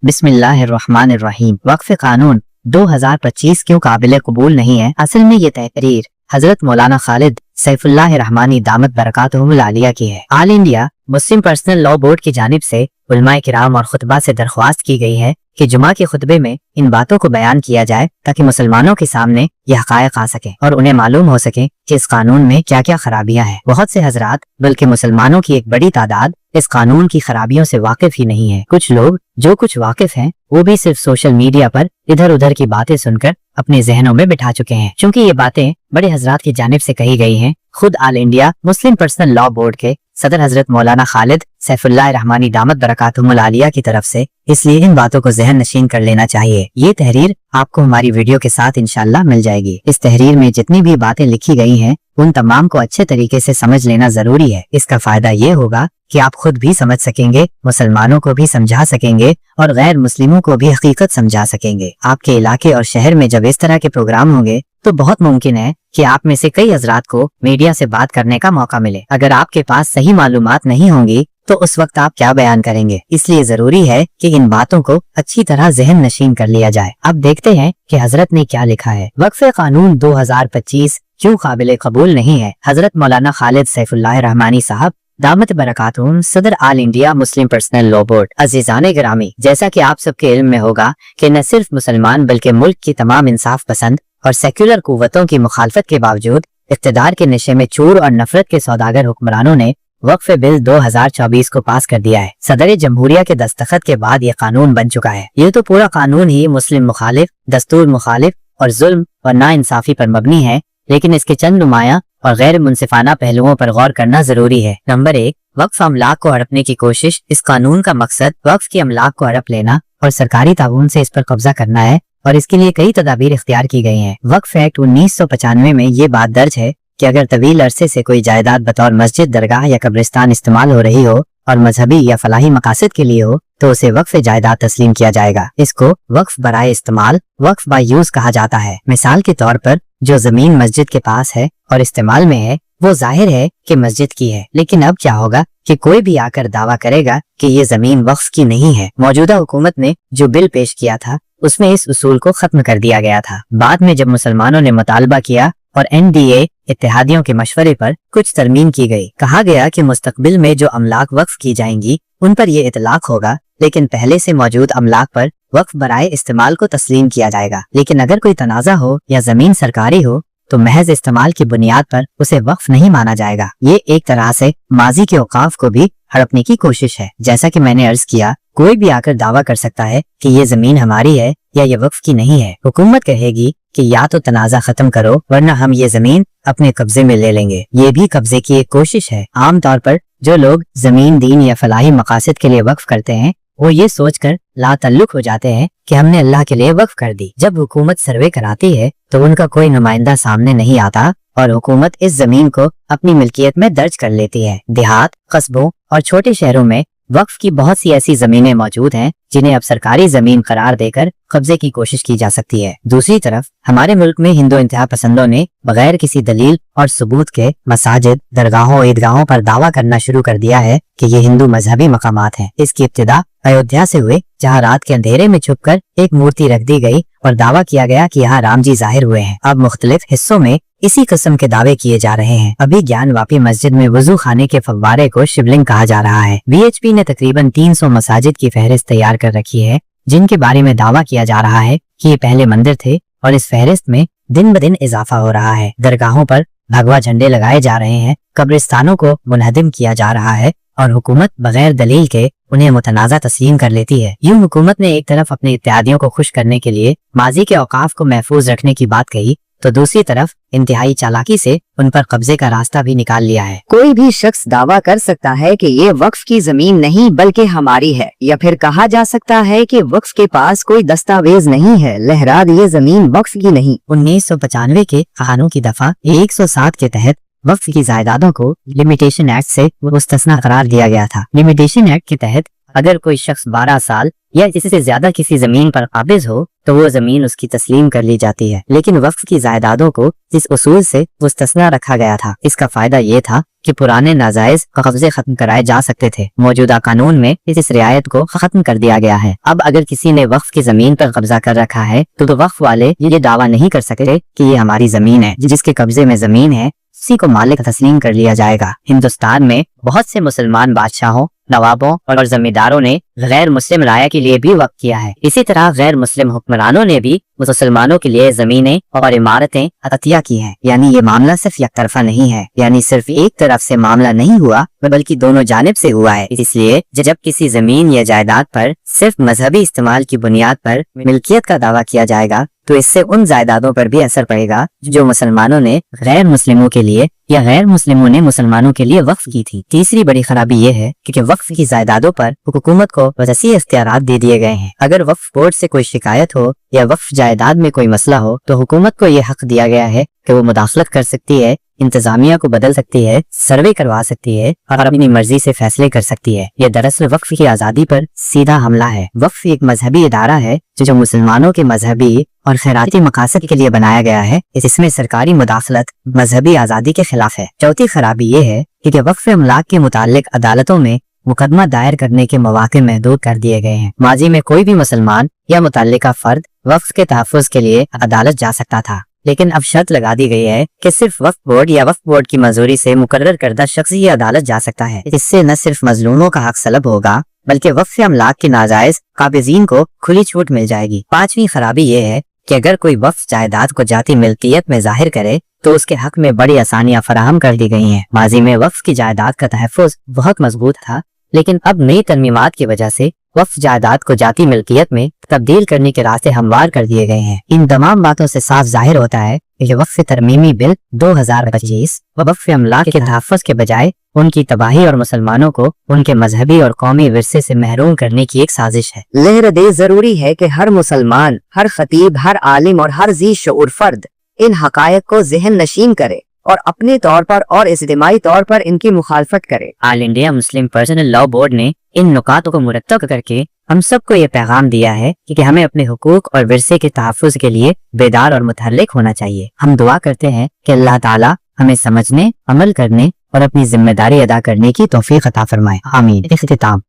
बिस्मिल्लाहिर्रहमानिर्रहीम। वक्फ कानून 2025 क्यों काबिल कबूल नहीं है? असल में ये तहरीर हजरत मौलाना खालिद सैफुल्लाह रहमानी दामत बरकातुहुल आलिया की है। All India Muslim Personal Law board की जानिब से उलमाए किराम और खुतबा से दरख्वास्त की गई है कि जुमा के खुतबे में इन बातों को बयान किया जाए ताकि मुसलमानों के सामने ये हकायक आ सके और उन्हें मालूम हो सके कि इस कानून में क्या क्या खराबियां हैं। बहुत से हजरात बल्कि मुसलमानों की एक बड़ी तादाद इस कानून की खराबियों से वाकिफ ही नहीं है। कुछ लोग जो कुछ वाकिफ हैं वो भी सिर्फ सोशल मीडिया पर इधर उधर की बातें सुनकर अपने जहनों में बिठा चुके हैं। चूँकि ये बातें बड़े हजरात की जानिब से कही गई हैं, खुद all India Muslim Personal Law board के सदर हजरत मौलाना खालिद सैफुल्लाह रहमानी दामत बरकातुहुल आलिया की तरफ से, इसलिए इन बातों को जहन नशीन कर लेना चाहिए। ये तहरीर आपको हमारी वीडियो के साथ इंशाल्लाह मिल जाएगी। इस तहरीर में जितनी भी बातें लिखी गई हैं उन तमाम को अच्छे तरीके से समझ लेना जरूरी है। इसका फायदा ये होगा कि आप खुद भी समझ सकेंगे, मुसलमानों को भी समझा सकेंगे और गैर मुस्लिमों को भी हकीकत समझा सकेंगे। आपके इलाके और शहर में जब इस तरह के प्रोग्राम होंगे तो बहुत मुमकिन है कि आप में से कई हजरात को मीडिया से बात करने का मौका मिले। अगर आपके पास सही मालूमात नहीं होंगी तो उस वक्त आप क्या बयान करेंगे? इसलिए जरूरी है कि इन बातों को अच्छी तरह जहन नशीन कर लिया जाए। अब देखते हैं कि हजरत ने क्या लिखा है। वक्फ कानून 2025 क्यों काबिल कबूल नहीं है? हजरत मौलाना खालिद सैफुल्लाह रहमानी साहब दामत बरकातुहुम सदर All India Muslim Personal Law Board. अजीजान गिरामी, जैसा कि आप सबके इल्म में होगा कि न सिर्फ मुसलमान बल्कि मुल्क की तमाम इंसाफ पसंद और सेक्युलर कुव्वतों की मुखालफत के बावजूद इख्तिदार के नशे में चूर और नफरत के सौदागर हुक्मरानों ने वक्फ बिल 2024 को पास कर दिया है। सदर जमहूरिया के दस्तखत के बाद ये कानून बन चुका है। ये तो पूरा कानून ही मुस्लिम मुखालिफ, दस्तूर मुखालिफ और जुल्म और नाइंसाफी पर मबनी है, लेकिन इसके चंद नुमाया और गैर मुनसिफाना पहलुओं पर गौर करना जरूरी है। नंबर 1, वक्फ अमलाक को हड़पने की कोशिश। इस कानून का मकसद वक्फ के अमलाक को हड़प लेना और सरकारी ताउन से इस पर कब्जा करना है और इसके लिए कई तदाबीर इख्तियार की गई हैं। वक्फ एक्ट 1995 में ये बात दर्ज है कि अगर तवील अरसे से कोई जायदाद बतौर मस्जिद, दरगाह या कब्रिस्तान इस्तेमाल हो रही हो और मजहबी या फलाही मकासद के लिए हो तो उसे वक्फ जायदाद तस्लीम किया जाएगा। इसको वक्फ बराए इस्तेमाल, वक्फ बाय यूज कहा जाता है। मिसाल के तौर पर जो जमीन मस्जिद के पास है और इस्तेमाल में है वो जाहिर है कि मस्जिद की है, लेकिन अब क्या होगा कि कोई भी आकर दावा करेगा कि ये जमीन वक्फ की नहीं है। मौजूदा हुकूमत ने जो बिल पेश किया था उसमें इस उसूल को खत्म कर दिया गया था। बाद में जब मुसलमानों ने मुतालबा किया और NDA इत्तेहादियों के मशवरे पर कुछ तरमीम की गई। कहा गया कि मुस्तकबिल में जो अमलाक वक्फ की जाएंगी उन पर ये इतलाक होगा, लेकिन पहले से मौजूद अमलाक पर वक्फ बराए इस्तेमाल को तस्लीम किया जाएगा। लेकिन अगर कोई तनाज़ा हो या जमीन सरकारी हो तो महज इस्तेमाल की बुनियाद पर उसे वक्फ नहीं माना जाएगा। ये एक तरह से माजी के औकाफ को भी हड़पने की कोशिश है। जैसा कि मैंने अर्ज किया, कोई भी आकर दावा कर सकता है कि ये जमीन हमारी है या ये वक्फ की नहीं है। हुकूमत कहेगी कि या तो तनाज़ा खत्म करो वरना हम ये जमीन अपने कब्जे में ले लेंगे। ये भी कब्जे की एक कोशिश है। आमतौर पर जो लोग जमीन दीन या फलाही मकासद के लिए वक्फ करते हैं वो ये सोचकर लातल्लुक हो जाते हैं कि हमने अल्लाह के लिए वक्फ कर दी। जब हुकूमत सर्वे कराती है तो उनका कोई नुमाइंदा सामने नहीं आता और हुकूमत इस जमीन को अपनी मिल्कियत में दर्ज कर लेती है। देहात, कस्बों और छोटे शहरों में वक्फ की बहुत सी ऐसी जमीनें मौजूद हैं जिन्हें अब सरकारी जमीन करार देकर कब्जे की कोशिश की जा सकती है। दूसरी तरफ हमारे मुल्क में हिंदू इंतहा पसंदों ने बगैर किसी दलील और सबूत के मसाजिद, दरगाहों, ईदगाहों पर दावा करना शुरू कर दिया है कि ये हिंदू मजहबी मकामात हैं। इसकी इब्तिदा अयोध्या से हुए, जहाँ रात के अंधेरे में छुपकर एक मूर्ति रख दी गई और दावा किया गया कि यहाँ राम जी जाहिर हुए हैं। अब मुख्तलिफ हिस्सों में इसी किस्म के दावे किए जा रहे हैं। अभी ज्ञानवापी मस्जिद में वजू खाने के फव्वारे को शिवलिंग कहा जा रहा है। VHP ने तकरीबन 300 मसाजिद की फहरिस्त तैयार कर रखी है जिनके बारे में दावा किया जा रहा है कि ये पहले मंदिर थे और इस फहरिस्त में दिन ब दिन इजाफा हो रहा है। दरगाहों पर भगवा झंडे लगाए जा रहे हैं, कब्रिस्तानों को मुनहदिम किया जा रहा है और हुकूमत बगैर दलील के उन्हें मुतनाज़ा तस्लीम कर लेती है। यूं हुकूमत ने एक तरफ अपने इत्तेहादियों को खुश करने के लिए माजी के औकाफ को महफूज रखने की बात कही तो दूसरी तरफ इंतहाई चालाकी से उन पर कब्जे का रास्ता भी निकाल लिया है। कोई भी शख्स दावा कर सकता है कि ये वक्फ की जमीन नहीं बल्कि हमारी है, या फिर कहा जा सकता है कि वक्फ के पास कोई दस्तावेज नहीं है, लहराद ये जमीन वक्फ की नहीं। 1995 के कानून की दफा 107 के तहत वक्फ की जायदादों को लिमिटेशन एक्ट से मुस्तस्ना करार दिया गया था। लिमिटेशन एक्ट के तहत اگر کوئی شخص 12 سال یا اس سے زیادہ کسی زمین پر قابض ہو تو وہ زمین اس کی تسلیم کر لی جاتی ہے، لیکن وقف کی جائیدادوں کو اس اصول سے مستثنا رکھا گیا تھا۔ اس کا فائدہ یہ تھا کہ پرانے ناجائز قبضے ختم کرائے جا سکتے تھے۔ موجودہ قانون میں اس رعایت کو ختم کر دیا گیا ہے۔ اب اگر کسی نے وقف کی زمین پر قبضہ کر رکھا ہے تو وقف والے یہ دعویٰ نہیں کر سکتے کہ یہ ہماری زمین ہے، جس کے قبضے میں زمین ہے اسی کو مالک تسلیم کر لیا جائے گا۔ ہندوستان میں بہت سے مسلمان بادشاہوں، نوابوں اور زمینداروں نے غیر مسلم رعایا کے لیے بھی وقف کیا ہے۔ اسی طرح غیر مسلم حکمرانوں نے بھی مسلمانوں کے لیے زمینیں اور عمارتیں عطیہ کی ہیں۔ یعنی یہ معاملہ صرف یک طرفہ نہیں ہے، یعنی صرف ایک طرف سے معاملہ نہیں ہوا بلکہ دونوں جانب سے ہوا ہے۔ اس لیے جب کسی زمین یا جائیداد پر صرف مذہبی استعمال کی بنیاد پر ملکیت کا دعویٰ کیا جائے گا تو اس سے ان جائیدادوں پر بھی اثر پڑے گا جو مسلمانوں نے غیر مسلموں کے لیے یا غیر مسلموں نے مسلمانوں کے لیے وقف کی تھی۔ تیسری بڑی خرابی یہ ہے کہ وقف کی جائیدادوں پر حکومت کو وسیع اختیارات دے دیے گئے ہیں۔ اگر وقف بورڈ سے کوئی شکایت ہو یا وقف جائیداد میں کوئی مسئلہ ہو تو حکومت کو یہ حق دیا گیا ہے کہ وہ مداخلت کر سکتی ہے، انتظامیہ کو بدل سکتی ہے، سروے کروا سکتی ہے اور اپنی مرضی سے فیصلے کر سکتی ہے۔ یہ دراصل وقف کی آزادی پر سیدھا حملہ ہے۔ وقف ایک مذہبی ادارہ ہے جو مسلمانوں کے مذہبی اور خیراتی مقاصد کے لیے بنایا گیا ہے۔ اس میں سرکاری مداخلت مذہبی آزادی کے خلاف ہے۔ چوتھی خرابی یہ ہے کہ وقف املاک کے متعلق عدالتوں میں مقدمہ دائر کرنے کے مواقع محدود کر دیے گئے ہیں۔ ماضی میں کوئی بھی مسلمان یا متعلقہ فرد وقف کے تحفظ کے لیے عدالت جا سکتا تھا، لیکن اب شرط لگا دی گئی ہے کہ صرف وقف بورڈ یا وقف بورڈ کی منظوری سے مقرر کردہ شخص ہی عدالت جا سکتا ہے۔ اس سے نہ صرف مظلوموں کا حق سلب ہوگا بلکہ وقف املاک کے ناجائز قابضین کو کھلی چھوٹ مل جائے گی۔ پانچویں خرابی یہ ہے کہ اگر کوئی وقف جائیداد کو ذاتی ملکیت میں ظاہر کرے تو اس کے حق میں بڑی آسانیاں فراہم کر دی گئی ہیں۔ ماضی میں وقف کی جائیداد کا تحفظ بہت مضبوط تھا، لیکن اب نئی ترمیمات کی وجہ سے وقف جائیداد کو ذاتی ملکیت میں تبدیل کرنے کے راستے ہموار کر دیے گئے ہیں۔ ان تمام باتوں سے صاف ظاہر ہوتا ہے کہ وقف ترمیمی بل 2025 وقف املاک کے تحفظ کے بجائے ان کی تباہی اور مسلمانوں کو ان کے مذہبی اور قومی ورثے سے محروم کرنے کی ایک سازش ہے۔ لہردے ضروری ہے کہ ہر مسلمان، ہر خطیب، ہر عالم اور ہر ذی شعور فرد ان حقائق کو ذہن نشین کرے اور اپنے طور پر اور اجتماعی طور پر ان کی مخالفت کرے۔ All India Muslim Personal Law Board نے ان نکات کو مرتب کر کے ہم سب کو یہ پیغام دیا ہے کہ ہمیں اپنے حقوق اور ورثے کے تحفظ کے لیے بیدار اور متحرک ہونا چاہیے۔ ہم دعا کرتے ہیں کہ اللہ تعالیٰ ہمیں سمجھنے، عمل کرنے اور اپنی ذمہ داری ادا کرنے کی توفیق عطا فرمائے۔ آمین۔ اختتام۔